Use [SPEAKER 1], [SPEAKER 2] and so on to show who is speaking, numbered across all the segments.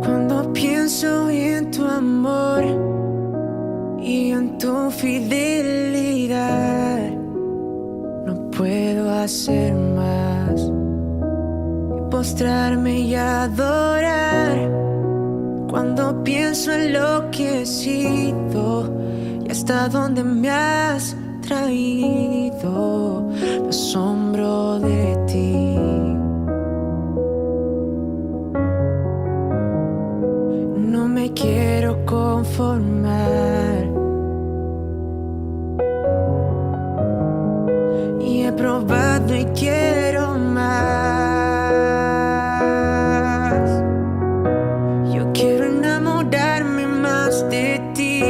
[SPEAKER 1] Cuando pienso en tu amor y en tu fidelidad, no puedo hacer más que postrarme y adorar. Cuando pienso en lo que he sido y hasta dónde me has traído, me asombro de ti. No me quiero conformar y he probado y quiero más. Yo quiero enamorarme más de ti.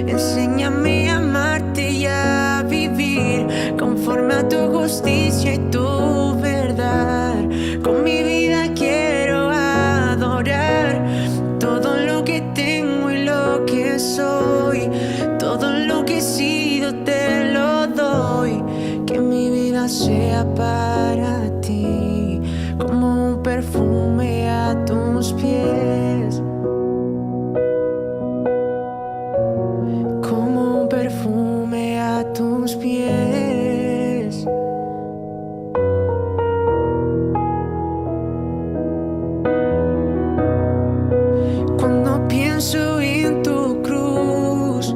[SPEAKER 1] Enséñame a amarte y a vivir conforme a tu justicia y tu verdad. Con mi vida quiero adorar todo lo que tengo y lo que soy, todo lo que he sido te lo doy. Que mi vida sea para ti, como un perfume a tus pies, como un perfume a tus pies. Cuando pienso en tu cruz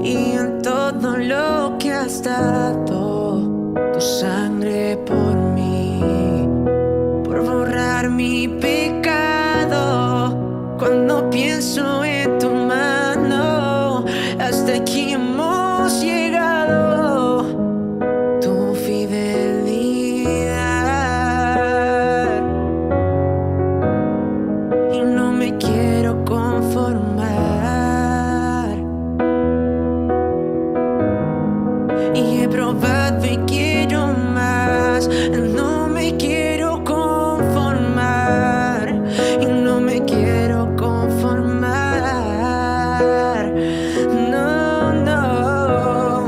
[SPEAKER 1] y en todo lo que has dado, tu sangre por mí, por borrar mi pecado. Cuando pienso en tu mano, hasta aquí hemos llegado. Tu fidelidad, y no me quiero conformar, y he probado y quiero más. No me quiero conformar y no me quiero conformar. No, no.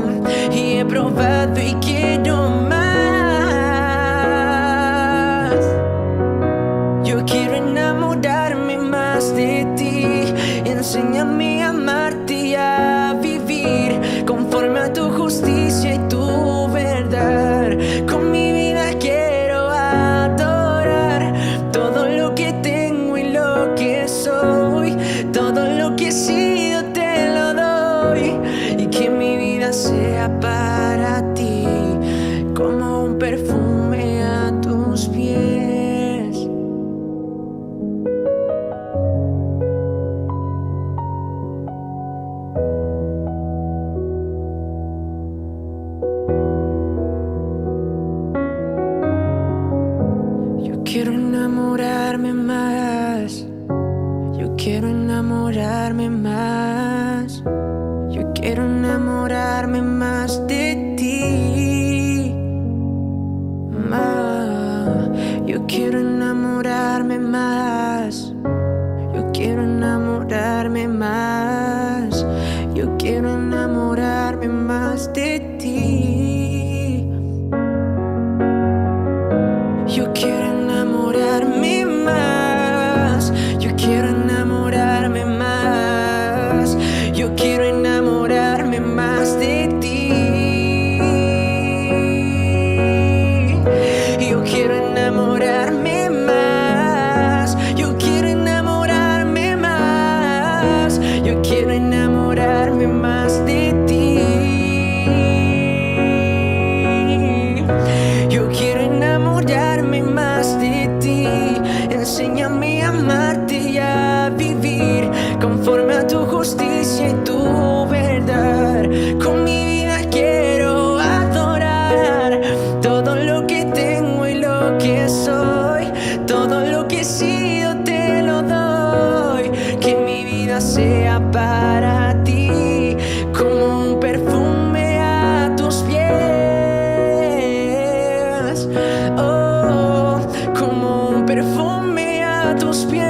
[SPEAKER 1] Y he probado y quiero más. Yo quiero enamorarme más de ti. Enséñame a amarte y a vivir conforme a tu justicia y tu verdad. Con mi vida quiero adorar todo lo que tengo y lo que soy, todo lo que he sido te lo doy. Y que mi vida sea para ti, como un perfume a tus pies. Yo quiero enamorarme más. Yo quiero enamorarme más. Yo quiero enamorarme más de ti. Yo quiero enamorarme más. Yo quiero enamorarme más. Yo quiero enamorarme más de ti. Yo quiero enamorarme más. Yo quiero enamorarme más. Yo quiero enamorarme más de ti. Yo quiero enamorarme más. Yo quiero enamorarme más. Yo quiero enamorarme más de ti. Yo quiero enamorarme más de ti. Enséñame a amarte y a vivir conforme a tu justicia y tu verdad. Con mi vida quiero adorar todo lo que tengo y lo que soy, todo lo que he sido te lo doy. sea para ti, como un perfume a tus pies. Oh, como un perfume a tus pies.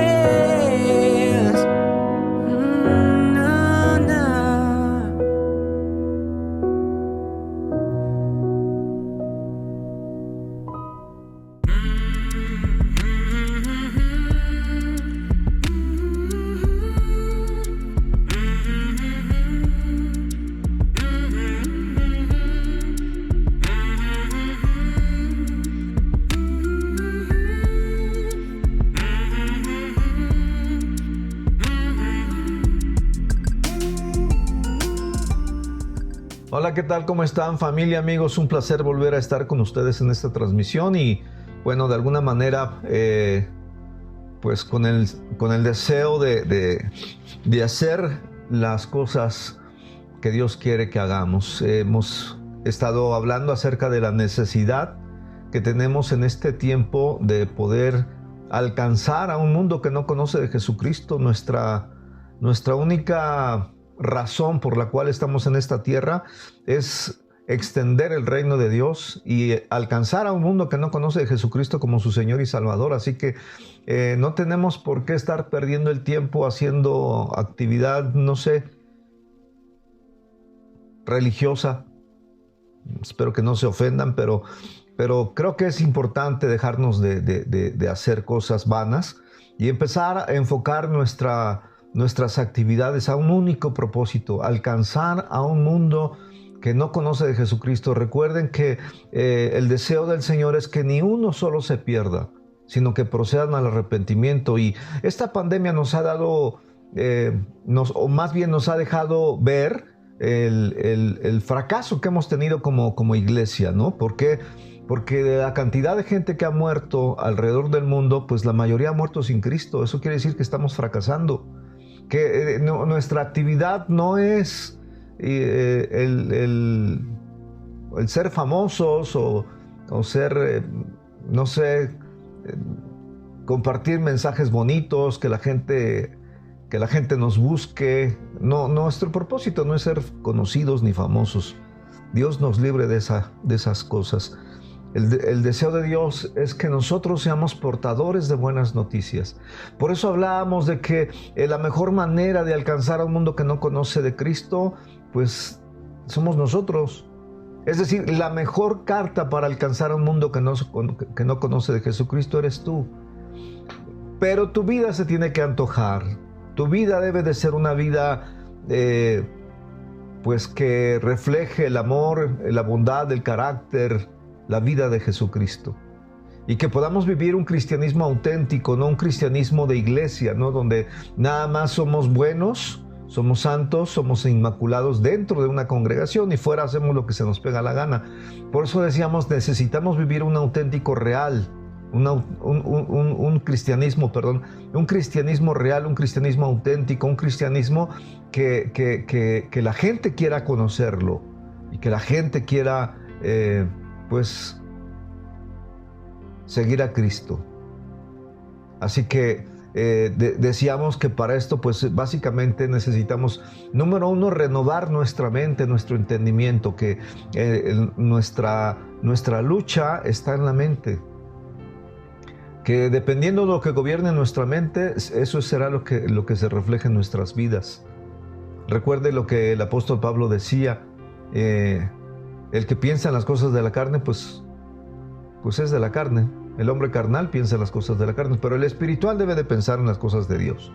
[SPEAKER 2] Hola, ¿qué tal? ¿Cómo están, familia, amigos? Un placer volver a estar con ustedes en esta transmisión y, bueno, de alguna manera, pues con el deseo de hacer las cosas que Dios quiere que hagamos. Hemos estado hablando acerca de la necesidad que tenemos en este tiempo de poder alcanzar a un mundo que no conoce de Jesucristo. Nuestra única razón por la cual estamos en esta tierra es extender el reino de Dios y alcanzar a un mundo que no conoce de Jesucristo como su Señor y Salvador. Así que no tenemos por qué estar perdiendo el tiempo haciendo actividad, no sé, religiosa. Espero que no se ofendan, pero creo que es importante dejarnos de hacer cosas vanas y empezar a enfocar nuestras actividades a un único propósito: alcanzar a un mundo que no conoce de Jesucristo. Recuerden que el deseo del Señor es que ni uno solo se pierda, sino que procedan al arrepentimiento. Y esta pandemia nos ha dado, o más bien nos ha dejado ver el fracaso que hemos tenido como iglesia, ¿no? ¿Por qué? Porque de la cantidad de gente que ha muerto alrededor del mundo, pues la mayoría ha muerto sin Cristo. Eso quiere decir que estamos fracasando. Que nuestra actividad no es el ser famosos o ser, no sé, compartir mensajes bonitos, que la gente nos busque. No, nuestro propósito no es ser conocidos ni famosos. Dios nos libre de esas cosas. El deseo de Dios es que nosotros seamos portadores de buenas noticias. Por eso hablábamos de que la mejor manera de alcanzar a un mundo que no conoce de Cristo, pues somos nosotros. Es decir, la mejor carta para alcanzar a un mundo que no conoce de Jesucristo eres tú. Pero tu vida se tiene que antojar. Tu vida debe de ser una vida pues que refleje el amor, la bondad, el carácter, la vida de Jesucristo. Y que podamos vivir un cristianismo auténtico, no un cristianismo de iglesia, ¿no? Donde nada más somos buenos, somos santos, somos inmaculados dentro de una congregación y fuera hacemos lo que se nos pega la gana. Por eso decíamos, necesitamos vivir un auténtico real, un cristianismo real, un cristianismo auténtico, un cristianismo que la gente quiera conocerlo y que la gente quiera pues seguir a Cristo. Así que decíamos que para esto pues básicamente necesitamos, número uno, renovar nuestra mente, nuestro entendimiento, que nuestra lucha está en la mente, que dependiendo de lo que gobierne nuestra mente, eso será lo que se refleja en nuestras vidas. Recuerde lo que el apóstol Pablo decía: el que piensa en las cosas de la carne, pues es de la carne. El hombre carnal piensa en las cosas de la carne, pero el espiritual debe de pensar en las cosas de Dios.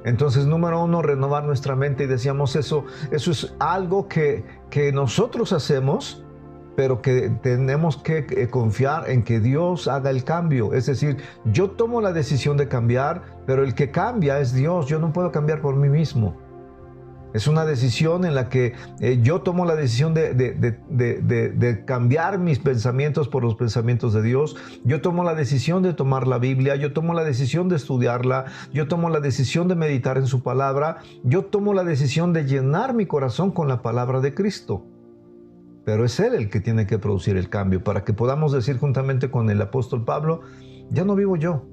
[SPEAKER 2] Entonces, número uno, renovar nuestra mente. Y decíamos, eso es algo que nosotros hacemos, pero que tenemos que confiar en que Dios haga el cambio. Es decir, yo tomo la decisión de cambiar, pero el que cambia es Dios. Yo no puedo cambiar por mí mismo. Es una decisión en la que yo tomo la decisión de cambiar mis pensamientos por los pensamientos de Dios. Yo tomo la decisión de tomar la Biblia. Yo tomo la decisión de estudiarla. Yo tomo la decisión de meditar en su palabra. Yo tomo la decisión de llenar mi corazón con la palabra de Cristo. Pero es Él el que tiene que producir el cambio para que podamos decir juntamente con el apóstol Pablo: ya no vivo yo.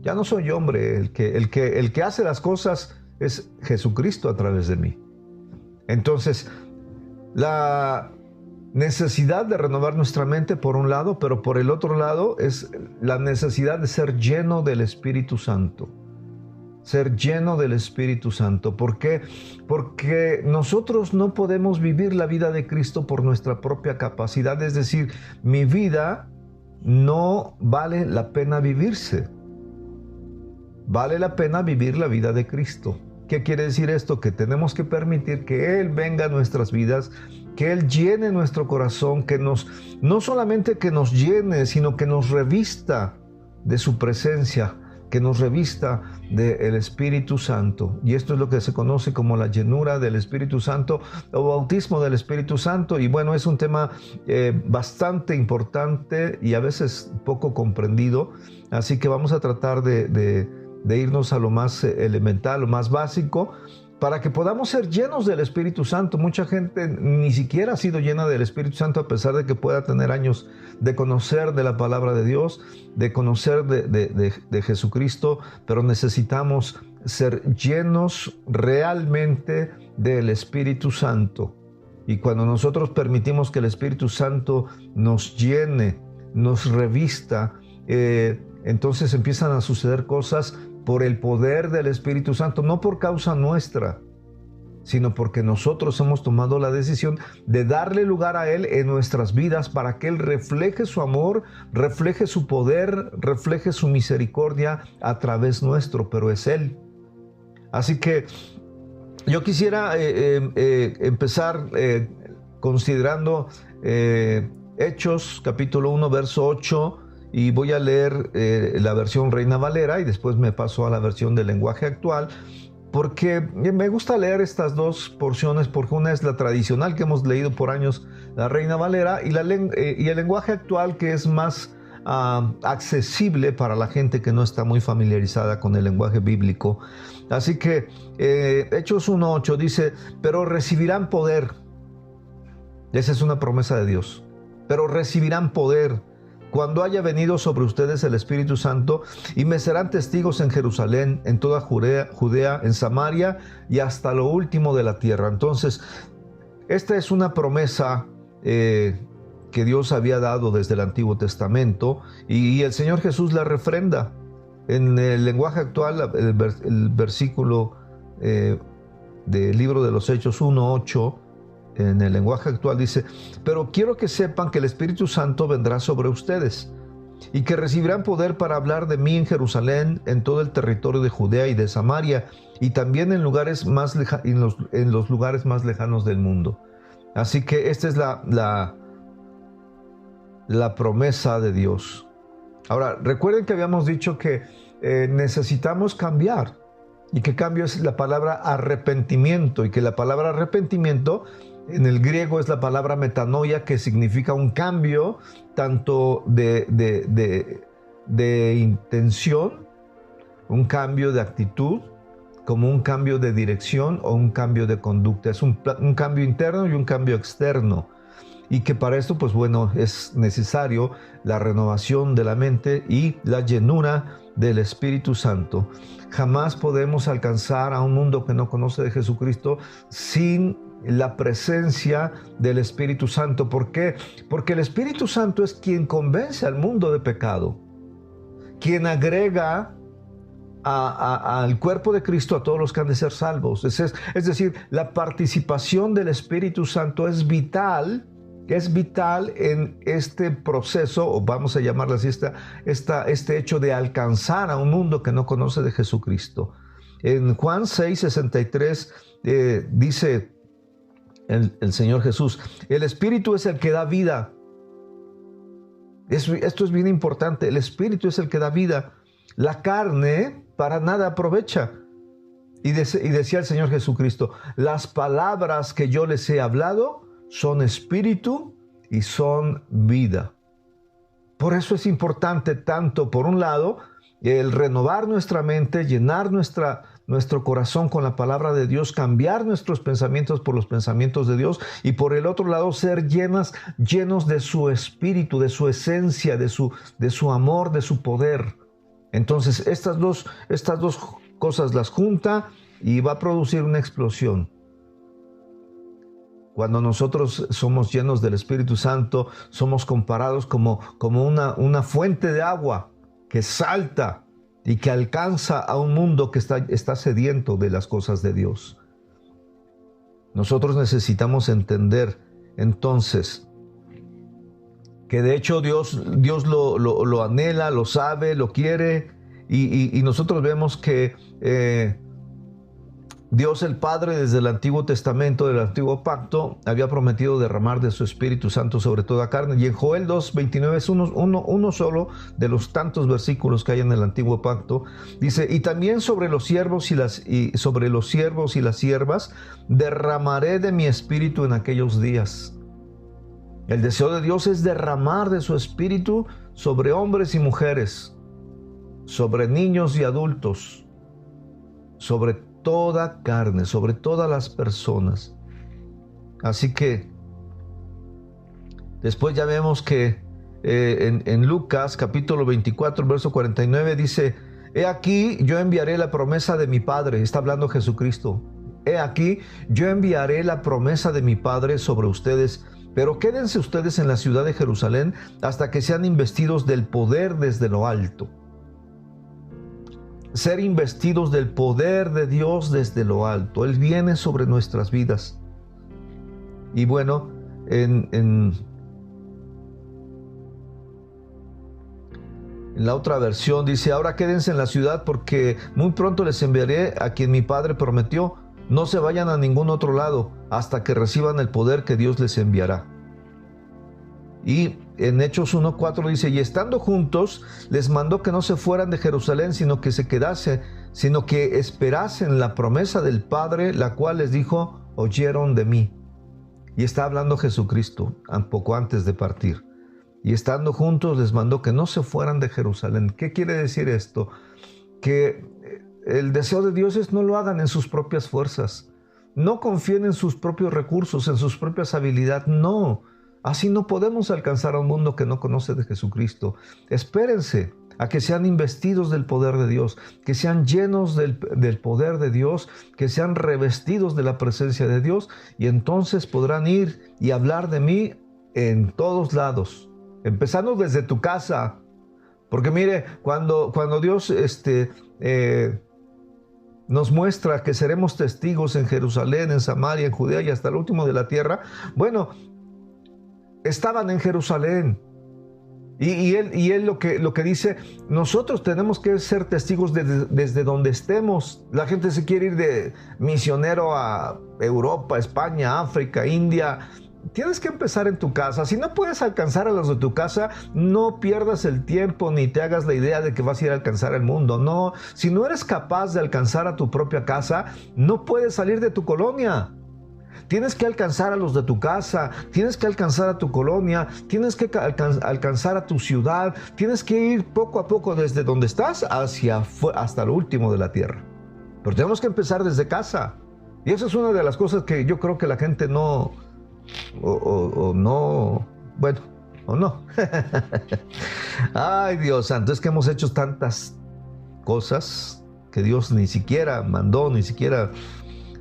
[SPEAKER 2] Ya no soy yo, hombre. El que hace las cosas es Jesucristo a través de mí. Entonces, la necesidad de renovar nuestra mente por un lado, pero por el otro lado es la necesidad de ser lleno del Espíritu Santo. Ser lleno del Espíritu Santo. ¿Por qué? Porque nosotros no podemos vivir la vida de Cristo por nuestra propia capacidad. Es decir, mi vida no vale la pena vivirse. Vale la pena vivir la vida de Cristo. ¿Qué quiere decir esto? Que tenemos que permitir que Él venga a nuestras vidas, que Él llene nuestro corazón, que no solamente que nos llene, sino que nos revista de su presencia, que nos revista del Espíritu Santo. Y esto es lo que se conoce como la llenura del Espíritu Santo o bautismo del Espíritu Santo. Y bueno, es un tema bastante importante y a veces poco comprendido. Así que vamos a tratar de irnos a lo más elemental, lo más básico, para que podamos ser llenos del Espíritu Santo. Mucha gente ni siquiera ha sido llena del Espíritu Santo, a pesar de que pueda tener años de conocer de la palabra de Dios, de conocer de Jesucristo, pero necesitamos ser llenos realmente del Espíritu Santo. Y cuando nosotros permitimos que el Espíritu Santo nos llene, nos revista, entonces empiezan a suceder cosas por el poder del Espíritu Santo, no por causa nuestra, sino porque nosotros hemos tomado la decisión de darle lugar a Él en nuestras vidas para que Él refleje su amor, refleje su poder, refleje su misericordia a través nuestro, pero es Él. Así que yo quisiera empezar considerando Hechos capítulo 1, verso 8, y voy a leer la versión Reina Valera y después me paso a la versión del lenguaje actual, porque me gusta leer estas dos porciones, porque una es la tradicional que hemos leído por años, la Reina Valera, y el lenguaje actual, que es más accesible para la gente que no está muy familiarizada con el lenguaje bíblico. Así que Hechos 1:8 dice: pero recibirán poder. Esa es una promesa de Dios. Pero recibirán poder cuando haya venido sobre ustedes el Espíritu Santo, y me serán testigos en Jerusalén, en toda Judea, en Samaria y hasta lo último de la tierra. Entonces, esta es una promesa que Dios había dado desde el Antiguo Testamento, y el Señor Jesús la refrenda. En el lenguaje actual, el versículo del libro de los Hechos 1:8, en el lenguaje actual dice: pero quiero que sepan que el Espíritu Santo vendrá sobre ustedes y que recibirán poder para hablar de mí en Jerusalén, en todo el territorio de Judea y de Samaria, y también en los lugares más lejanos del mundo. Así que esta es la promesa de Dios. Ahora, recuerden que habíamos dicho que necesitamos cambiar, y que cambio es la palabra arrepentimiento, y que la palabra arrepentimiento en el griego es la palabra metanoia, que significa un cambio tanto de intención, un cambio de actitud, como un cambio de dirección o un cambio de conducta. Es un cambio interno y un cambio externo. Y que para esto, pues bueno, es necesario la renovación de la mente y la llenura del Espíritu Santo. Jamás podemos alcanzar a un mundo que no conoce de Jesucristo sin la presencia del Espíritu Santo. ¿Por qué? Porque el Espíritu Santo es quien convence al mundo de pecado, quien agrega al cuerpo de Cristo a todos los que han de ser salvos. Es decir, la participación del Espíritu Santo es vital en este proceso, o vamos a llamarlo así, este hecho de alcanzar a un mundo que no conoce de Jesucristo. En Juan 6:63 dice el Señor Jesús: el Espíritu es el que da vida. Esto es bien importante. El Espíritu es el que da vida. La carne para nada aprovecha. Y decía el Señor Jesucristo: las palabras que yo les he hablado son espíritu y son vida. Por eso es importante tanto, por un lado, el renovar nuestra mente, llenar nuestro corazón con la palabra de Dios, cambiar nuestros pensamientos por los pensamientos de Dios, y por el otro lado ser llenos de su espíritu, de su esencia, de su amor, de su poder. Entonces estas dos cosas las junta y va a producir una explosión. Cuando nosotros somos llenos del Espíritu Santo, somos comparados como una fuente de agua que salta y que alcanza a un mundo que está sediento de las cosas de Dios. Nosotros necesitamos entender entonces que de hecho Dios lo anhela, lo sabe, lo quiere, y nosotros vemos que Dios el Padre desde el Antiguo Testamento, del Antiguo Pacto, había prometido derramar de su Espíritu Santo sobre toda carne. Y en Joel 2:29 es uno solo de los tantos versículos que hay en el Antiguo Pacto. Dice, y también sobre los siervos sobre los siervos y las siervas derramaré de mi Espíritu en aquellos días. El deseo de Dios es derramar de su Espíritu sobre hombres y mujeres, sobre niños y adultos, sobre toda carne, sobre todas las personas. Así que después ya vemos que en Lucas capítulo 24, verso 49 dice, he aquí yo enviaré la promesa de mi Padre. Está hablando Jesucristo. He aquí yo enviaré la promesa de mi Padre sobre ustedes, pero quédense ustedes en la ciudad de Jerusalén hasta que sean investidos del poder desde lo alto. Ser investidos del poder de Dios desde lo alto. Él viene sobre nuestras vidas. Y bueno, en la otra versión dice, ahora quédense en la ciudad porque muy pronto les enviaré a quien mi Padre prometió. No se vayan a ningún otro lado hasta que reciban el poder que Dios les enviará. Y en Hechos 1:4 dice, y estando juntos, les mandó que no se fueran de Jerusalén, sino que esperasen la promesa del Padre, la cual les dijo, oyeron de mí. Y está hablando Jesucristo, un poco antes de partir. Y estando juntos, les mandó que no se fueran de Jerusalén. ¿Qué quiere decir esto? Que el deseo de Dios es no lo hagan en sus propias fuerzas. No confíen en sus propios recursos, en sus propias habilidades, no. Así no podemos alcanzar a un mundo que no conoce de Jesucristo. Espérense a que sean investidos del poder de Dios, que sean llenos del poder de Dios, que sean revestidos de la presencia de Dios, y entonces podrán ir y hablar de mí en todos lados, empezando desde tu casa. Porque mire, cuando Dios nos muestra que seremos testigos en Jerusalén, en Samaria, en Judea y hasta el último de la tierra, bueno, estaban en Jerusalén. Y él lo que dice, nosotros tenemos que ser testigos desde donde estemos. La gente se quiere ir de misionero a Europa, España, África, India. Tienes que empezar en tu casa. Si no puedes alcanzar a los de tu casa, no pierdas el tiempo ni te hagas la idea de que vas a ir a alcanzar el mundo. No, si no eres capaz de alcanzar a tu propia casa, no puedes salir de tu colonia. Tienes que alcanzar a los de tu casa, tienes que alcanzar a tu colonia, tienes que alcanzar a tu ciudad, tienes que ir poco a poco desde donde estás hasta lo último de la tierra. Pero tenemos que empezar desde casa. Y eso es una de las cosas que yo creo que la gente no, o no. Ay, Dios santo, es que hemos hecho tantas cosas que Dios ni siquiera mandó, ni siquiera...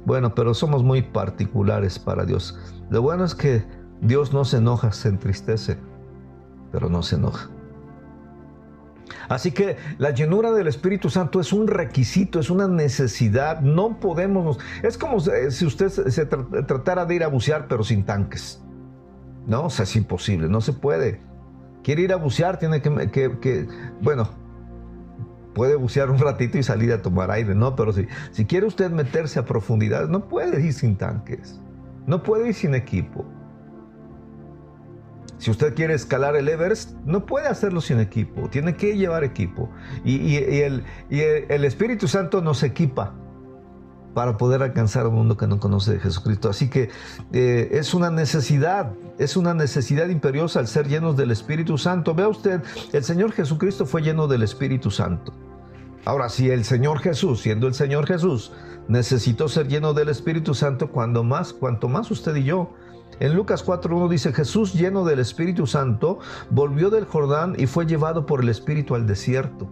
[SPEAKER 2] Bueno, pero somos muy particulares para Dios. Lo bueno es que Dios no se enoja, se entristece, pero no se enoja. Así que la llenura del Espíritu Santo es un requisito, es una necesidad. No podemos... Es como si usted se tratara de ir a bucear, pero sin tanques. No, o sea, es imposible, no se puede. Quiere ir a bucear, tiene que puede bucear un ratito y salir a tomar aire, ¿no? Pero si quiere usted meterse a profundidad, no puede ir sin tanques, no puede ir sin equipo. Si usted quiere escalar el Everest, no puede hacerlo sin equipo, tiene que llevar equipo. Y el Espíritu Santo nos equipa para poder alcanzar un mundo que no conoce de Jesucristo. Así que es una necesidad imperiosa el ser llenos del Espíritu Santo. Vea usted, el Señor Jesucristo fue lleno del Espíritu Santo. Ahora, si el Señor Jesús, siendo el Señor Jesús, necesitó ser lleno del Espíritu Santo, cuanto más usted y yo. En Lucas 4:1 dice, Jesús, lleno del Espíritu Santo, volvió del Jordán y fue llevado por el Espíritu al desierto.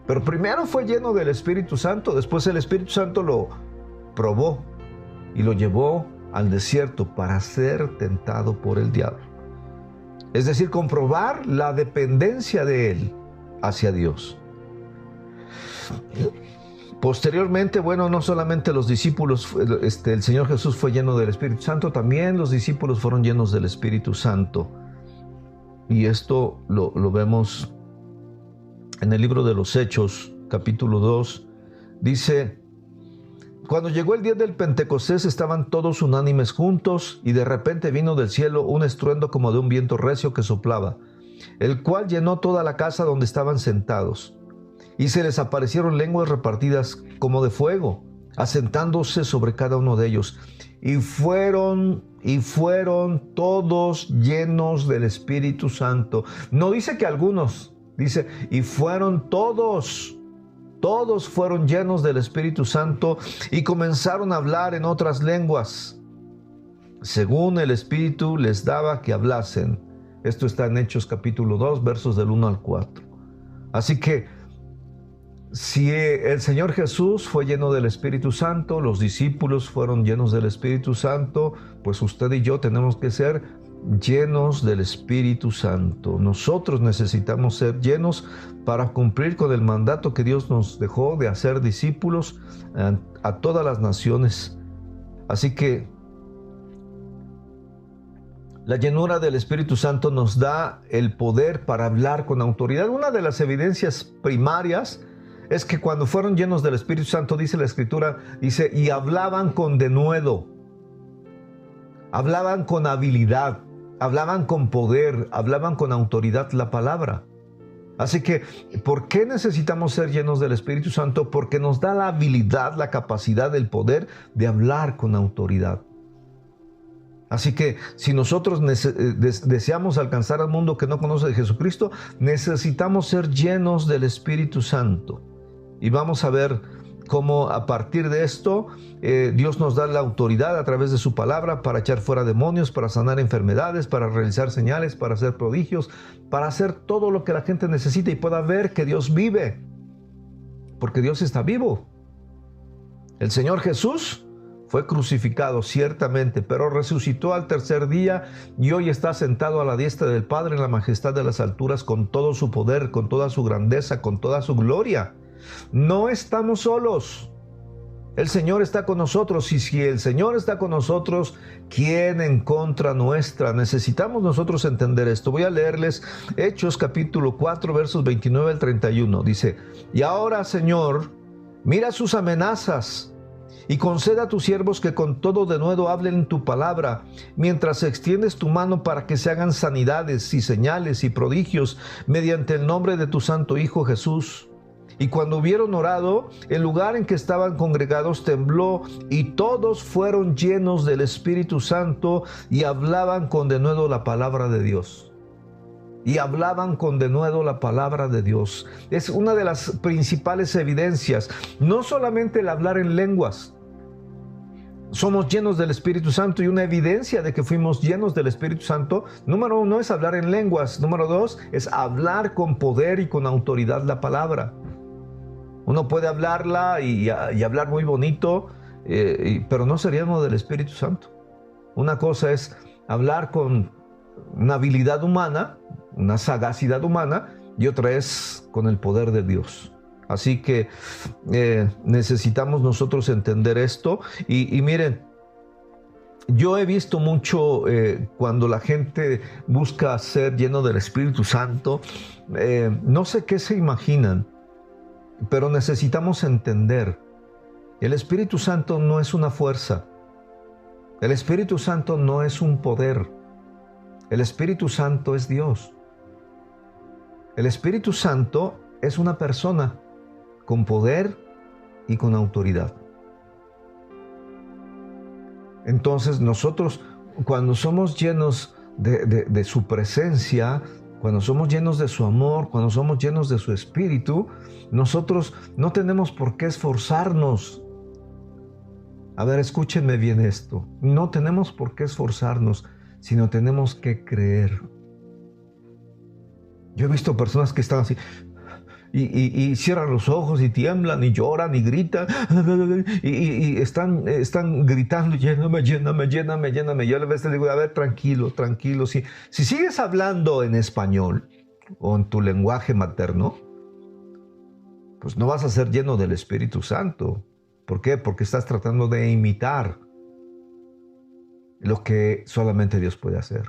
[SPEAKER 2] Pero primero fue lleno del Espíritu Santo, después el Espíritu Santo lo probó y lo llevó al desierto para ser tentado por el diablo. Es decir, comprobar la dependencia de él hacia Dios. Posteriormente, bueno, no solamente los discípulos, el Señor Jesús fue lleno del Espíritu Santo, también los discípulos fueron llenos del Espíritu Santo. Y esto lo vemos en el libro de los Hechos, capítulo 2. Dice: cuando llegó el día del Pentecostés, estaban todos unánimes juntos, y de repente vino del cielo un estruendo como de un viento recio que soplaba, el cual llenó toda la casa donde estaban sentados. Y se les aparecieron lenguas repartidas como de fuego, asentándose sobre cada uno de ellos. Y fueron todos llenos del Espíritu Santo. No dice que algunos, dice, y fueron todos. Todos fueron llenos del Espíritu Santo y comenzaron a hablar en otras lenguas, según el Espíritu les daba que hablasen. Esto está en Hechos capítulo 2, versos del 1 al 4. Así que, si el Señor Jesús fue lleno del Espíritu Santo, los discípulos fueron llenos del Espíritu Santo, pues usted y yo tenemos que ser llenos del Espíritu Santo. Nosotros necesitamos ser llenos para cumplir con el mandato que Dios nos dejó de hacer discípulos a todas las naciones. Así que la llenura del Espíritu Santo nos da el poder para hablar con autoridad. Una de las evidencias primarias es que cuando fueron llenos del Espíritu Santo, dice la Escritura, dice, y hablaban con denuedo, hablaban con habilidad, hablaban con poder, hablaban con autoridad la palabra. Así que, ¿por qué necesitamos ser llenos del Espíritu Santo? Porque nos da la habilidad, la capacidad, el poder de hablar con autoridad. Así que, si nosotros deseamos alcanzar al mundo que no conoce de Jesucristo, necesitamos ser llenos del Espíritu Santo. Y vamos a ver cómo a partir de esto Dios nos da la autoridad a través de su palabra para echar fuera demonios, para sanar enfermedades, para realizar señales, para hacer prodigios, para hacer todo lo que la gente necesita y pueda ver que Dios vive, porque Dios está vivo. El Señor Jesús fue crucificado ciertamente, pero resucitó al tercer día y hoy está sentado a la diestra del Padre en la majestad de las alturas, con todo su poder, con toda su grandeza, con toda su gloria. No estamos solos. El Señor está con nosotros, y si el Señor está con nosotros, ¿quién en contra nuestra? Necesitamos nosotros entender esto. Voy a leerles Hechos capítulo 4, versos 29 al 31. Dice: y ahora, Señor, mira sus amenazas y concede a tus siervos que con todo denuedo hablen tu palabra, mientras extiendes tu mano para que se hagan sanidades y señales y prodigios mediante el nombre de tu santo Hijo Jesús. Y cuando hubieron orado, el lugar en que estaban congregados tembló, y todos fueron llenos del Espíritu Santo y hablaban con denuedo la palabra de Dios. Y hablaban con denuedo la palabra de Dios. Es una de las principales evidencias. No solamente el hablar en lenguas. Somos llenos del Espíritu Santo, y una evidencia de que fuimos llenos del Espíritu Santo, número 1 es hablar en lenguas. Número 2 es hablar con poder y con autoridad la palabra. Uno puede hablarla y hablar muy bonito, pero no sería uno del Espíritu Santo. Una cosa es hablar con una habilidad humana, una sagacidad humana, y otra es con el poder de Dios. Así que necesitamos nosotros entender esto. Y miren, yo he visto mucho cuando la gente busca ser lleno del Espíritu Santo, no sé qué se imaginan, pero necesitamos entender, el Espíritu Santo no es una fuerza, el Espíritu Santo no es un poder, el Espíritu Santo es Dios. El Espíritu Santo es una persona con poder y con autoridad. Entonces nosotros, cuando somos llenos de su presencia, cuando somos llenos de su amor, cuando somos llenos de su Espíritu, nosotros no tenemos por qué esforzarnos. A ver, escúchenme bien esto. No tenemos por qué esforzarnos, sino tenemos que creer. Yo he visto personas que están así, y cierran los ojos y tiemblan y lloran y gritan y están gritando, lléname. Yo a veces digo, a ver, tranquilo. Si sigues hablando en español o en tu lenguaje materno, pues no vas a ser lleno del Espíritu Santo. ¿Por qué? Porque estás tratando de imitar lo que solamente Dios puede hacer.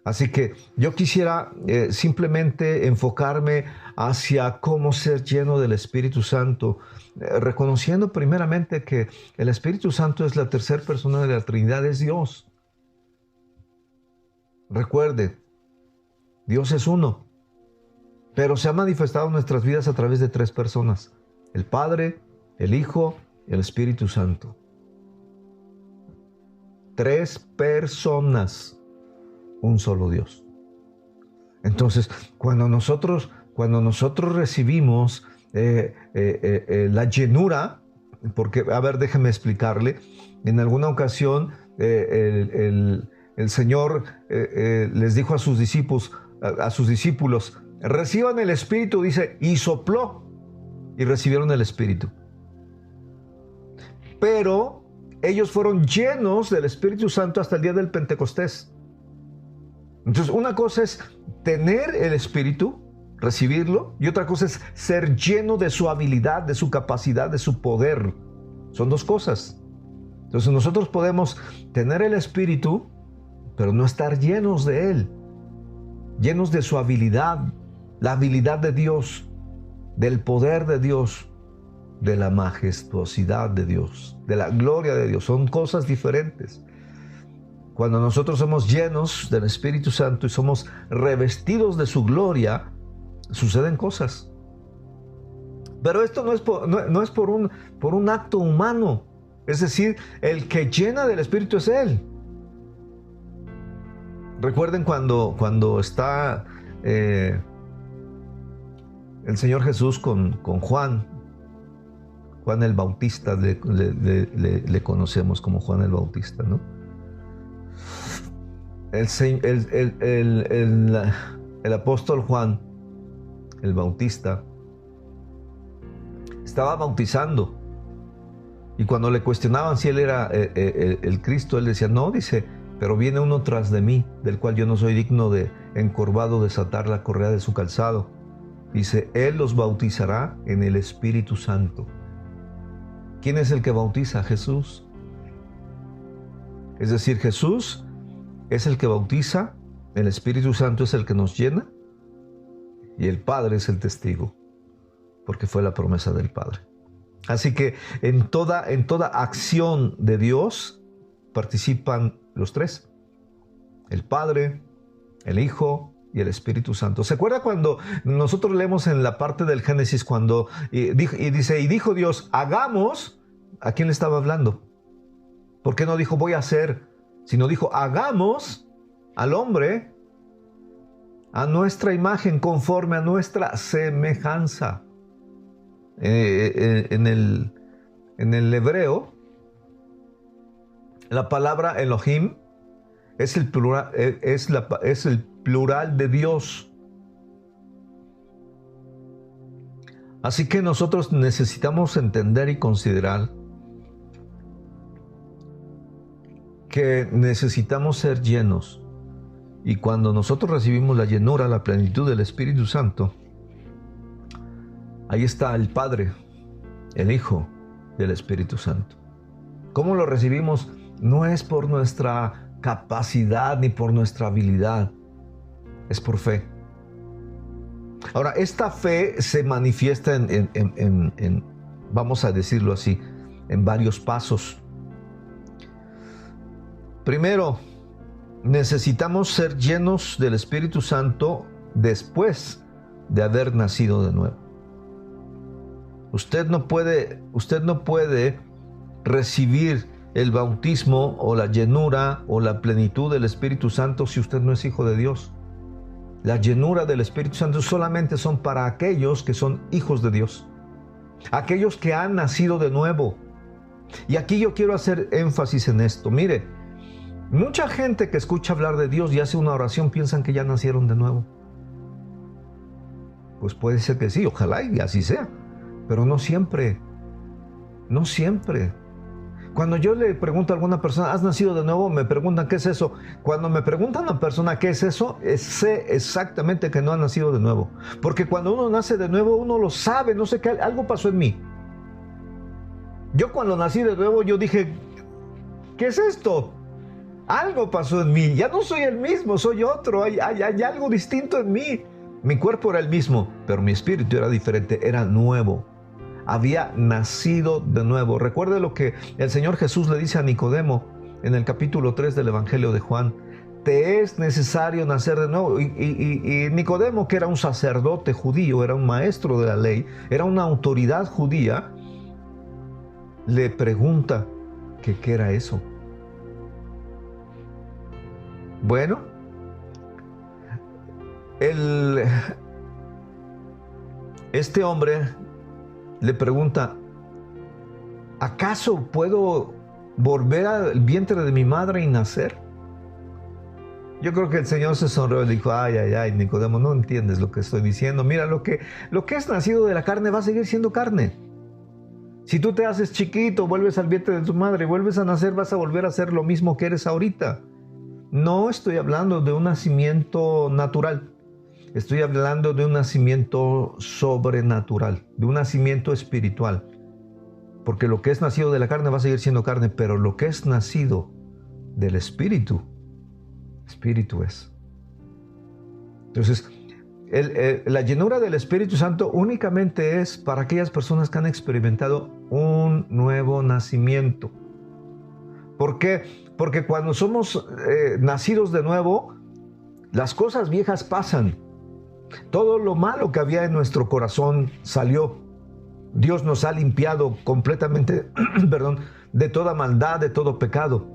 [SPEAKER 2] Así que yo quisiera simplemente enfocarme hacia cómo ser lleno del Espíritu Santo, reconociendo primeramente que el Espíritu Santo es la tercera persona de la Trinidad, es Dios. Recuerde, Dios es uno, pero se ha manifestado en nuestras vidas a través de tres personas: el Padre, el Hijo y el Espíritu Santo. Tres personas. Un solo Dios. Entonces, cuando nosotros recibimos la llenura, porque, a ver, déjeme explicarle, en alguna ocasión el Señor les dijo a sus discípulos, reciban el Espíritu, dice, y sopló, y recibieron el Espíritu. Pero ellos fueron llenos del Espíritu Santo hasta el día del Pentecostés. Entonces, una cosa es tener el Espíritu, recibirlo, y otra cosa es ser lleno de su habilidad, de su capacidad, de su poder. Son dos cosas. Entonces, nosotros podemos tener el Espíritu, pero no estar llenos de Él, llenos de su habilidad, la habilidad de Dios, del poder de Dios, de la majestuosidad de Dios, de la gloria de Dios. Son cosas diferentes. Cuando nosotros somos llenos del Espíritu Santo y somos revestidos de su gloria, suceden cosas. Pero esto no es por un acto humano. Es decir, el que llena del Espíritu es Él. Recuerden cuando está el Señor Jesús con Juan el Bautista, le conocemos como Juan el Bautista, ¿no? El apóstol Juan, el Bautista, estaba bautizando. Y cuando le cuestionaban si él era el Cristo, él decía, no, dice, pero viene uno tras de mí, del cual yo no soy digno de, encorvado, desatar la correa de su calzado. Dice, él los bautizará en el Espíritu Santo. ¿Quién es el que bautiza? Jesús. Es decir, Jesús es el que bautiza, el Espíritu Santo es el que nos llena y el Padre es el testigo, porque fue la promesa del Padre. Así que en toda acción de Dios participan los tres: el Padre, el Hijo y el Espíritu Santo. ¿Se acuerda cuando nosotros leemos en la parte del Génesis cuando dice, y dijo Dios, hagamos? ¿A quién le estaba hablando? ¿Por qué no dijo voy a hacer? Sino dijo, hagamos al hombre a nuestra imagen, conforme a nuestra semejanza. En el hebreo, la palabra Elohim es el plural de Dios. Así que nosotros necesitamos entender y considerar que necesitamos ser llenos. Y cuando nosotros recibimos la llenura, la plenitud del Espíritu Santo, ahí está el Padre, el Hijo y el Espíritu Santo. ¿Cómo lo recibimos? No es por nuestra capacidad ni por nuestra habilidad, es por fe. Ahora, esta fe se manifiesta en vamos a decirlo así, en varios pasos. Primero, necesitamos ser llenos del Espíritu Santo después de haber nacido de nuevo. Usted no puede recibir el bautismo o la llenura o la plenitud del Espíritu Santo si usted no es hijo de Dios. La llenura del Espíritu Santo solamente son para aquellos que son hijos de Dios, aquellos que han nacido de nuevo. Y aquí yo quiero hacer énfasis en esto. Mire, mucha gente que escucha hablar de Dios y hace una oración piensan que ya nacieron de nuevo. Pues puede ser que sí, ojalá y así sea, pero no siempre, no siempre. Cuando yo le pregunto a alguna persona, ¿has nacido de nuevo? Me preguntan, ¿qué es eso? Cuando me preguntan a una persona, ¿qué es eso? Sé exactamente que no ha nacido de nuevo. Porque cuando uno nace de nuevo, uno lo sabe, no sé qué, algo pasó en mí. Yo cuando nací de nuevo, yo dije, ¿qué es esto? Algo pasó en mí, ya no soy el mismo, soy otro, hay algo distinto en mí. Mi cuerpo era el mismo, pero mi espíritu era diferente, era nuevo. Había nacido de nuevo. Recuerde lo que el Señor Jesús le dice a Nicodemo en el capítulo 3 del Evangelio de Juan. Te es necesario nacer de nuevo. Y Nicodemo, que era un sacerdote judío, era un maestro de la ley, era una autoridad judía, le pregunta que qué era eso. Bueno, este hombre le pregunta, ¿acaso puedo volver al vientre de mi madre y nacer? Yo creo que el Señor se sonrió y dijo, ay, Nicodemo, no entiendes lo que estoy diciendo. Mira, lo que es nacido de la carne va a seguir siendo carne. Si tú te haces chiquito, vuelves al vientre de tu madre, vuelves a nacer, vas a volver a ser lo mismo que eres ahorita. No estoy hablando de un nacimiento natural. Estoy hablando de un nacimiento sobrenatural, de un nacimiento espiritual. Porque lo que es nacido de la carne va a seguir siendo carne, pero lo que es nacido del espíritu, espíritu es. Entonces, la llenura del Espíritu Santo únicamente es para aquellas personas que han experimentado un nuevo nacimiento. ¿Por qué? Porque cuando somos nacidos de nuevo, las cosas viejas pasan. Todo lo malo que había en nuestro corazón salió. Dios nos ha limpiado completamente, de toda maldad, de todo pecado.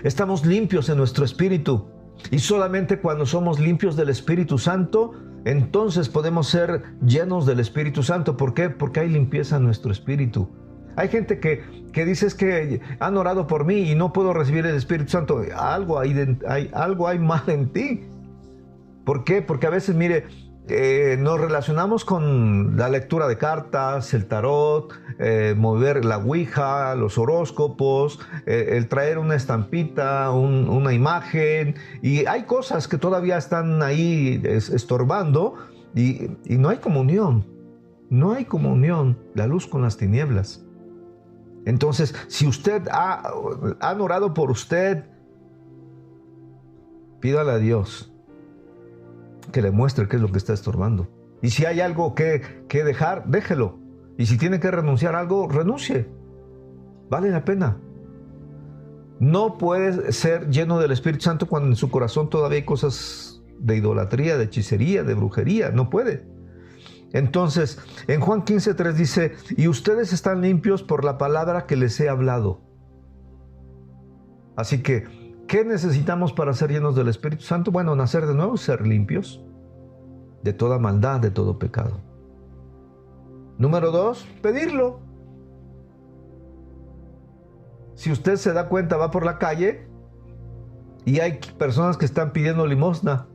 [SPEAKER 2] Estamos limpios en nuestro espíritu. Y solamente cuando somos limpios del Espíritu Santo, entonces podemos ser llenos del Espíritu Santo. ¿Por qué? Porque hay limpieza en nuestro espíritu. Hay gente que dice es que han orado por mí y no puedo recibir el Espíritu Santo. Algo hay mal en ti. ¿Por qué? Porque a veces, mire, nos relacionamos con la lectura de cartas, el tarot, mover la ouija, los horóscopos, el traer una estampita, una imagen, y hay cosas que todavía están ahí estorbando y no hay comunión. No hay comunión, la luz con las tinieblas. Entonces, si usted han orado por usted, pídale a Dios que le muestre qué es lo que está estorbando. Y si hay algo que dejar, déjelo. Y si tiene que renunciar a algo, renuncie. Vale la pena. No puede ser lleno del Espíritu Santo cuando en su corazón todavía hay cosas de idolatría, de hechicería, de brujería. No puede. Entonces, en Juan 15:3 dice, y ustedes están limpios por la palabra que les he hablado. Así que, ¿qué necesitamos para ser llenos del Espíritu Santo? Bueno, nacer de nuevo, ser limpios de toda maldad, de todo pecado. Número 2, pedirlo. Si usted se da cuenta, va por la calle y hay personas que están pidiendo limosna.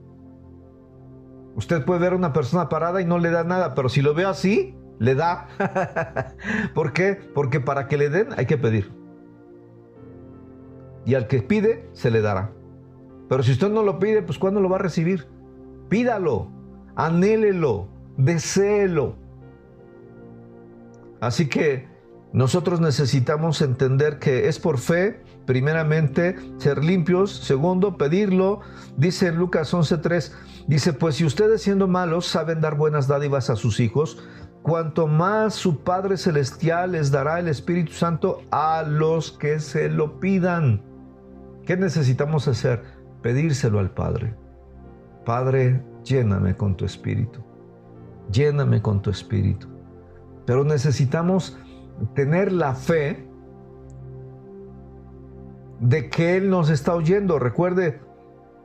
[SPEAKER 2] Usted puede ver a una persona parada y no le da nada, pero si lo ve así, le da. ¿Por qué? Porque para que le den hay que pedir. Y al que pide, se le dará. Pero si usted no lo pide, pues ¿cuándo lo va a recibir? Pídalo, anhélelo, deséelo. Así que nosotros necesitamos entender que es por fe, primeramente, ser limpios. Segundo, pedirlo. Dice en Lucas 11:3, dice, pues si ustedes siendo malos saben dar buenas dádivas a sus hijos, cuanto más su Padre Celestial les dará el Espíritu Santo a los que se lo pidan. ¿Qué necesitamos hacer? Pedírselo al Padre. Padre, lléname con tu Espíritu. Lléname con tu Espíritu. Pero necesitamos tener la fe de que Él nos está oyendo. Recuerde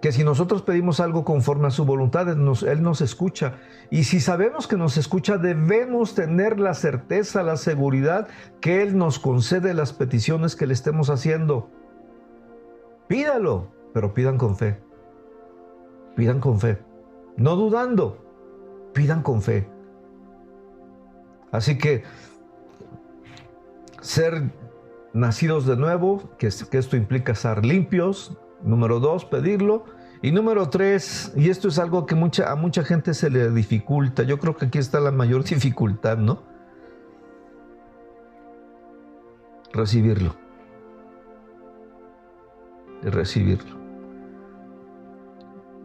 [SPEAKER 2] que si nosotros pedimos algo conforme a su voluntad, Él nos escucha. Y si sabemos que nos escucha, debemos tener la certeza, la seguridad que Él nos concede las peticiones que le estemos haciendo. Pídalo, pero pidan con fe. Pidan con fe. No dudando. Pidan con fe. Así que ser nacidos de nuevo, que esto implica estar limpios. Número 2, pedirlo. Y número 3, y esto es algo que a mucha gente se le dificulta. Yo creo que aquí está la mayor dificultad, ¿no? Recibirlo. Recibirlo.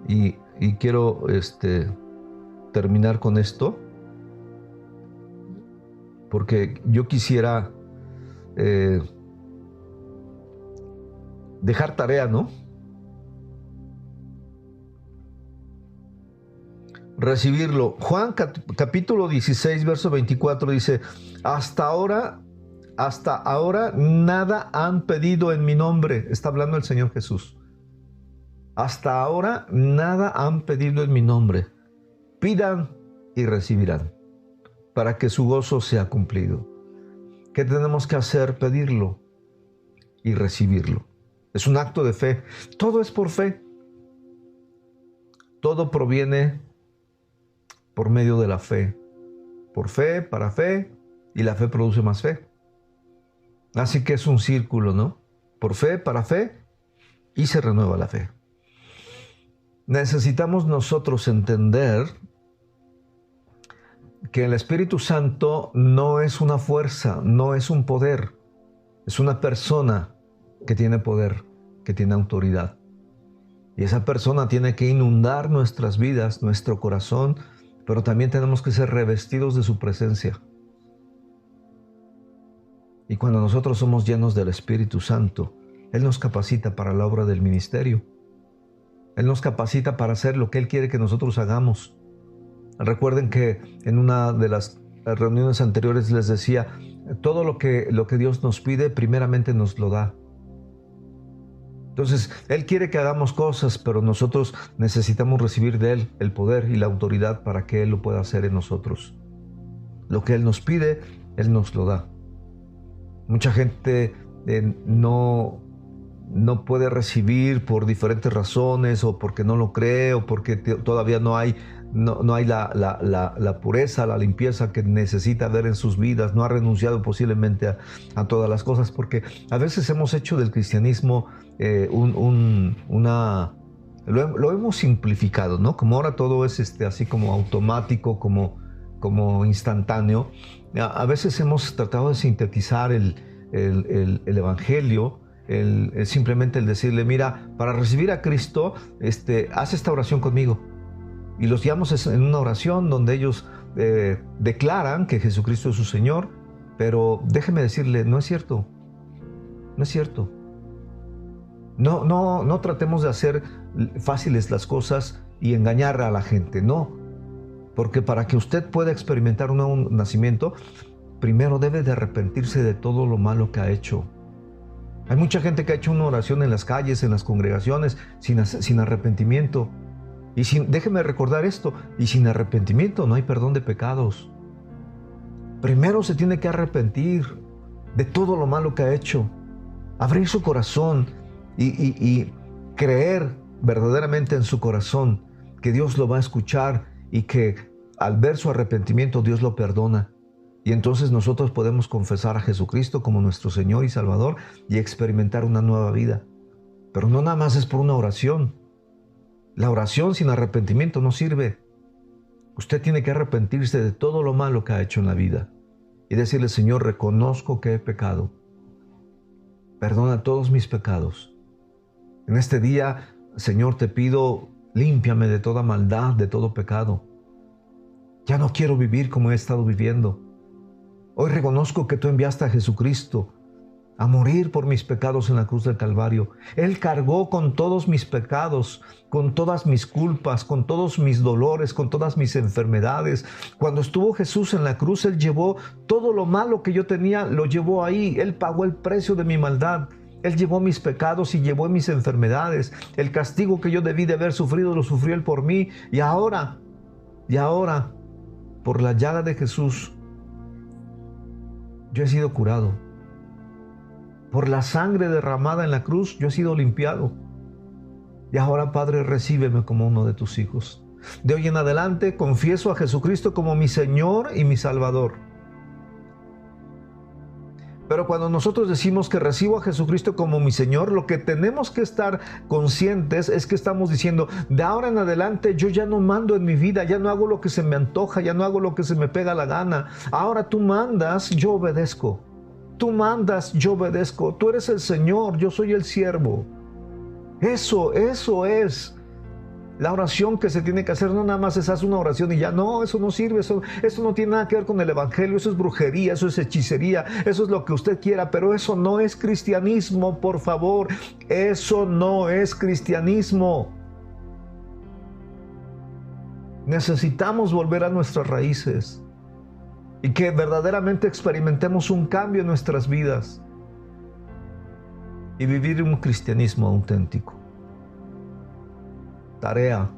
[SPEAKER 2] Y quiero terminar con esto, porque yo quisiera dejar tarea, ¿no? Recibirlo. Juan capítulo 16, verso 24 dice: hasta ahora nada han pedido en mi nombre. Está hablando el Señor Jesús. Hasta ahora nada han pedido en mi nombre. Pidan y recibirán, para que su gozo sea cumplido. ¿Qué tenemos que hacer? Pedirlo y recibirlo. Es un acto de fe. Todo es por fe. Todo proviene por medio de la fe. Por fe, para fe, y la fe produce más fe. Así que es un círculo, ¿no? Por fe, para fe, y se renueva la fe. Necesitamos nosotros entender que el Espíritu Santo no es una fuerza, no es un poder, es una persona que tiene poder, que tiene autoridad. Y esa persona tiene que inundar nuestras vidas, nuestro corazón, pero también tenemos que ser revestidos de su presencia. Y cuando nosotros somos llenos del Espíritu Santo, Él nos capacita para la obra del ministerio. Él nos capacita para hacer lo que Él quiere que nosotros hagamos. Recuerden que en una de las reuniones anteriores les decía, todo lo que Dios nos pide, primeramente nos lo da. Entonces, Él quiere que hagamos cosas, pero nosotros necesitamos recibir de Él el poder y la autoridad para que Él lo pueda hacer en nosotros. Lo que Él nos pide, Él nos lo da. Mucha gente no puede recibir por diferentes razones, o porque no lo cree, o porque todavía no hay la pureza, la limpieza que necesita ver en sus vidas. No ha renunciado posiblemente a todas las cosas, porque a veces hemos hecho del cristianismo lo hemos simplificado, ¿no? Como ahora todo es así como automático, como instantáneo. A veces hemos tratado de sintetizar el evangelio, simplemente el decirle, mira, para recibir a Cristo, haz esta oración conmigo. Y los guiamos en una oración donde ellos declaran que Jesucristo es su Señor, pero déjeme decirle, no es cierto. No es cierto. No tratemos de hacer fáciles las cosas y engañar a la gente, no. Porque para que usted pueda experimentar un nuevo nacimiento, primero debe de arrepentirse de todo lo malo que ha hecho. Hay mucha gente que ha hecho una oración en las calles, en las congregaciones, sin arrepentimiento. Y déjeme recordar esto, y sin arrepentimiento no hay perdón de pecados. Primero se tiene que arrepentir de todo lo malo que ha hecho, abrir su corazón y creer verdaderamente en su corazón que Dios lo va a escuchar y que al ver su arrepentimiento Dios lo perdona. Y entonces nosotros podemos confesar a Jesucristo como nuestro Señor y Salvador y experimentar una nueva vida. Pero no nada más es por una oración. La oración sin arrepentimiento no sirve. Usted tiene que arrepentirse de todo lo malo que ha hecho en la vida y decirle, Señor, reconozco que he pecado. Perdona todos mis pecados. En este día, Señor, te pido, límpiame de toda maldad, de todo pecado. Ya no quiero vivir como he estado viviendo. Hoy reconozco que tú enviaste a Jesucristo a morir por mis pecados en la cruz del Calvario. Él cargó con todos mis pecados, con todas mis culpas, con todos mis dolores, con todas mis enfermedades. Cuando estuvo Jesús en la cruz, Él llevó todo lo malo que yo tenía, lo llevó ahí. Él pagó el precio de mi maldad. Él llevó mis pecados y llevó mis enfermedades. El castigo que yo debí de haber sufrido, lo sufrió Él por mí. Y ahora, por la llaga de Jesús, yo he sido curado. Por la sangre derramada en la cruz, yo he sido limpiado. Y ahora, Padre, recíbeme como uno de tus hijos. De hoy en adelante confieso a Jesucristo como mi Señor y mi Salvador. Pero cuando nosotros decimos que recibo a Jesucristo como mi Señor, lo que tenemos que estar conscientes es que estamos diciendo, de ahora en adelante yo ya no mando en mi vida, ya no hago lo que se me antoja, ya no hago lo que se me pega la gana. Ahora tú mandas, yo obedezco. Tú mandas, yo obedezco. Tú eres el Señor, yo soy el siervo. Eso es la oración que se tiene que hacer. No nada más es hacer una oración y ya, no, eso no sirve, eso no tiene nada que ver con el evangelio, eso es brujería, eso es hechicería, eso es lo que usted quiera, pero eso no es cristianismo, por favor, eso no es cristianismo. Necesitamos volver a nuestras raíces y que verdaderamente experimentemos un cambio en nuestras vidas y vivir un cristianismo auténtico. Tarea: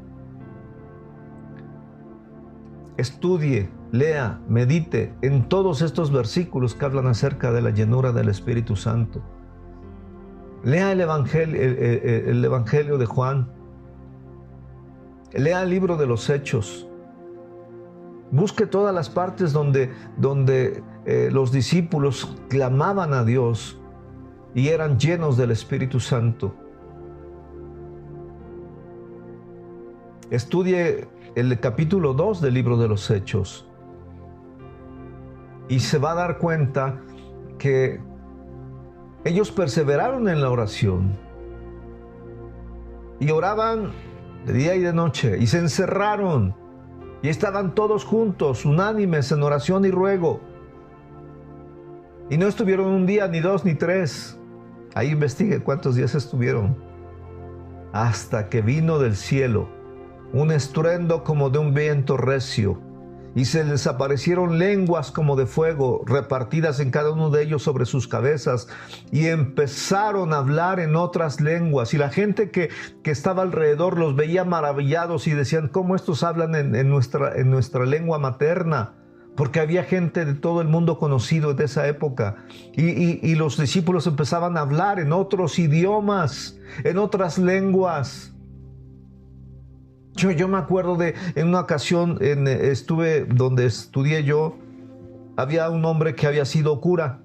[SPEAKER 2] estudie, lea, medite en todos estos versículos que hablan acerca de la llenura del Espíritu Santo. Lea el Evangelio de Juan. Lea el libro de los Hechos. Busque todas las partes donde los discípulos clamaban a Dios y eran llenos del Espíritu Santo. Estudie el capítulo 2 del libro de los Hechos y se va a dar cuenta que ellos perseveraron en la oración y oraban de día y de noche y se encerraron y estaban todos juntos, unánimes en oración y ruego. Y no estuvieron un día, ni dos, ni tres. Ahí investigue cuántos días estuvieron. Hasta que vino del cielo un estruendo como de un viento recio, y se les aparecieron lenguas como de fuego, repartidas en cada uno de ellos sobre sus cabezas, y empezaron a hablar en otras lenguas, y la gente que estaba alrededor los veía maravillados y decían, ¿cómo estos hablan en nuestra lengua materna? Porque había gente de todo el mundo conocido de esa época, y los discípulos empezaban a hablar en otros idiomas, en otras lenguas. Yo me acuerdo en una ocasión, estuve donde estudié yo, había un hombre que había sido cura.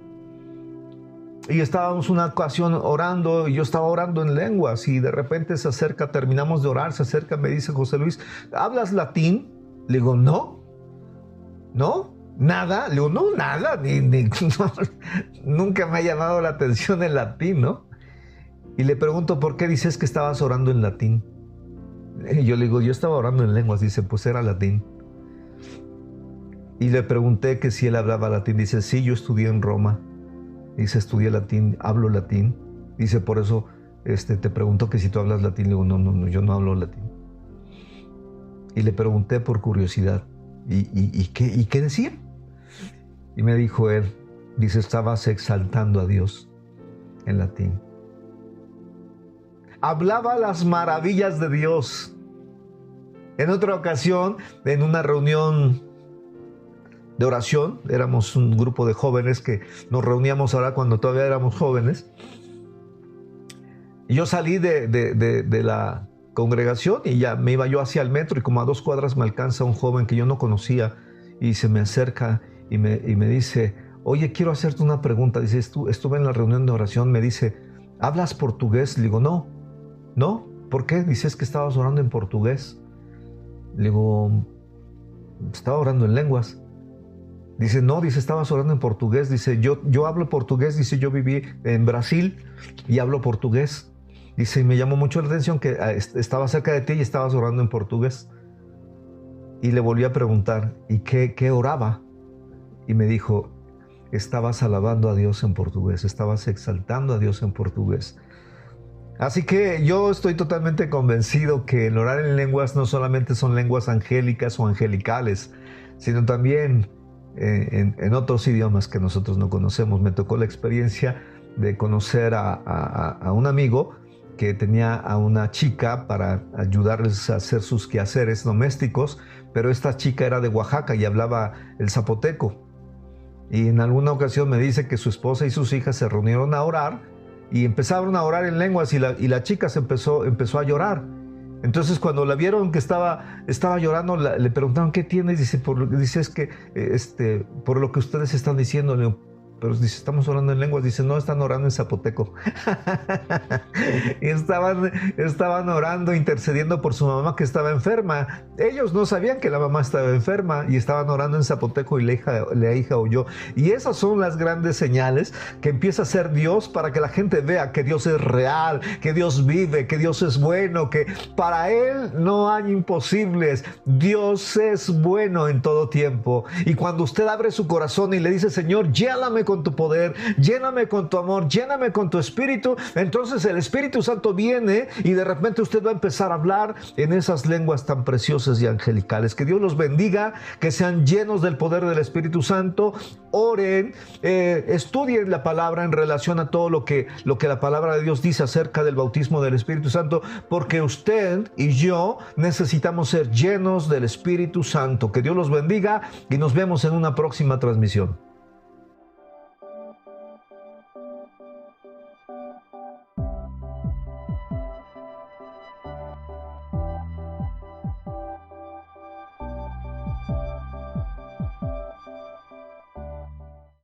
[SPEAKER 2] Y estábamos una ocasión orando, y yo estaba orando en lenguas, y de repente se acerca, terminamos de orar, se acerca, me dice, José Luis, ¿hablas latín? Le digo, no, nada. Le digo, no, nada, no, nunca me ha llamado la atención el latín, ¿no? Y le pregunto, ¿por qué dices que estabas orando en latín? Y yo le digo, yo estaba orando en lenguas. Dice, pues era latín. Y le pregunté que si él hablaba latín. Dice, sí, yo estudié en Roma. Dice, estudié latín, hablo latín. Dice, por eso te pregunto que si tú hablas latín. Le digo, no, yo no hablo latín. Y le pregunté por curiosidad, ¿y qué decía? Y me dijo él, dice, estabas exaltando a Dios en latín. Hablaba las maravillas de Dios. En otra ocasión, en una reunión de oración, éramos un grupo de jóvenes que nos reuníamos ahora cuando todavía éramos jóvenes. Y yo salí de la congregación y ya me iba yo hacia el metro, y como a 2 cuadras me alcanza un joven que yo no conocía y se me acerca y me dice, oye, quiero hacerte una pregunta. Dice, estuve en la reunión de oración, me dice, ¿hablas portugués? Le digo, no, ¿por qué? Dice, es que estabas orando en portugués. Le digo, estaba orando en lenguas. Dice, no, dice, estabas orando en portugués. Dice, yo hablo portugués. Dice, yo viví en Brasil y hablo portugués. Dice, y me llamó mucho la atención que estaba cerca de ti y estabas orando en portugués. Y le volví a preguntar, ¿y qué oraba? Y me dijo, estabas alabando a Dios en portugués, estabas exaltando a Dios en portugués. Así que yo estoy totalmente convencido que el orar en lenguas no solamente son lenguas angélicas o angelicales, sino también en otros idiomas que nosotros no conocemos. Me tocó la experiencia de conocer a un amigo que tenía a una chica para ayudarles a hacer sus quehaceres domésticos, pero esta chica era de Oaxaca y hablaba el zapoteco. Y en alguna ocasión me dice que su esposa y sus hijas se reunieron a orar y empezaron a orar en lenguas, y la chica se empezó a llorar. Entonces cuando la vieron que estaba llorando, le preguntaron qué tienes. Dice es que por lo que ustedes están diciendo. Le digo, pero dice, estamos orando en lenguas. Dice, no, están orando en zapoteco. Y estaban orando, intercediendo por su mamá que estaba enferma. Ellos no sabían que la mamá estaba enferma y estaban orando en zapoteco y la hija oyó. Y esas son las grandes señales que empieza a hacer Dios para que la gente vea que Dios es real, que Dios vive, que Dios es bueno, que para Él no hay imposibles. Dios es bueno en todo tiempo. Y cuando usted abre su corazón y le dice, Señor, lléname con tu poder, lléname con tu amor, lléname con tu espíritu, entonces el Espíritu Santo viene y de repente usted va a empezar a hablar en esas lenguas tan preciosas y angelicales. Que Dios los bendiga, que sean llenos del poder del Espíritu Santo. Oren, estudien la palabra en relación a todo lo que la palabra de Dios dice acerca del bautismo del Espíritu Santo, porque usted y yo necesitamos ser llenos del Espíritu Santo. Que Dios los bendiga y nos vemos en una próxima transmisión.